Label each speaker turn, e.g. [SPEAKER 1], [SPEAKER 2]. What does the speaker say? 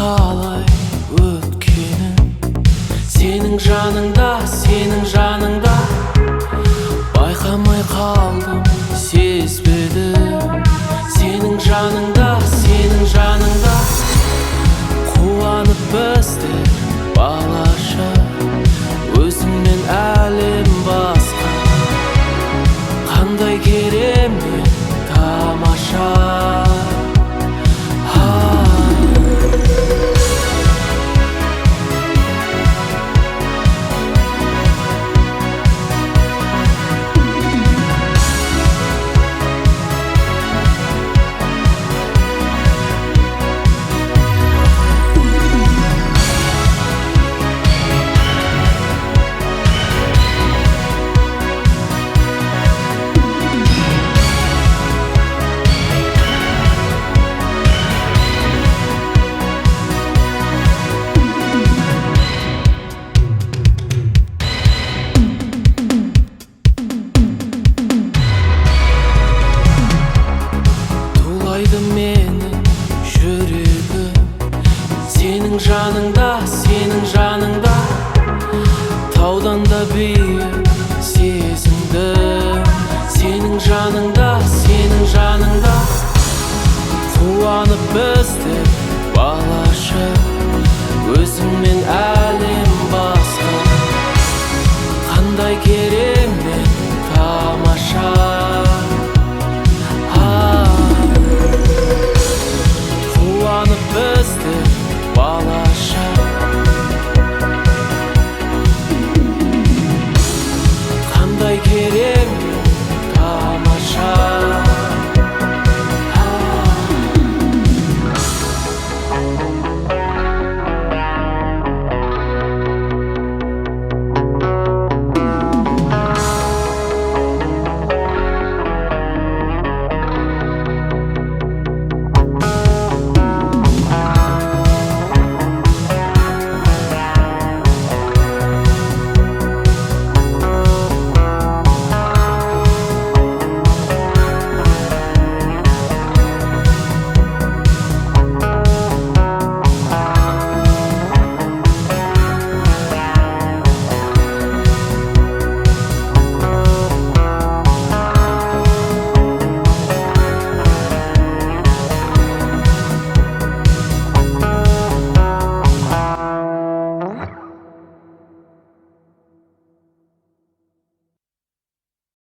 [SPEAKER 1] қалай өткенін сенің жаныңда байқамай қалдым, сезбедім. Сенің жаныңда қуанып біздер балаша, өзіңмен әлем басқа. Қандай керемет тамаша. Менің жүрегім сенің жаныңда таудан да биік сезімдім. Сенің жаныңда қуанып біздер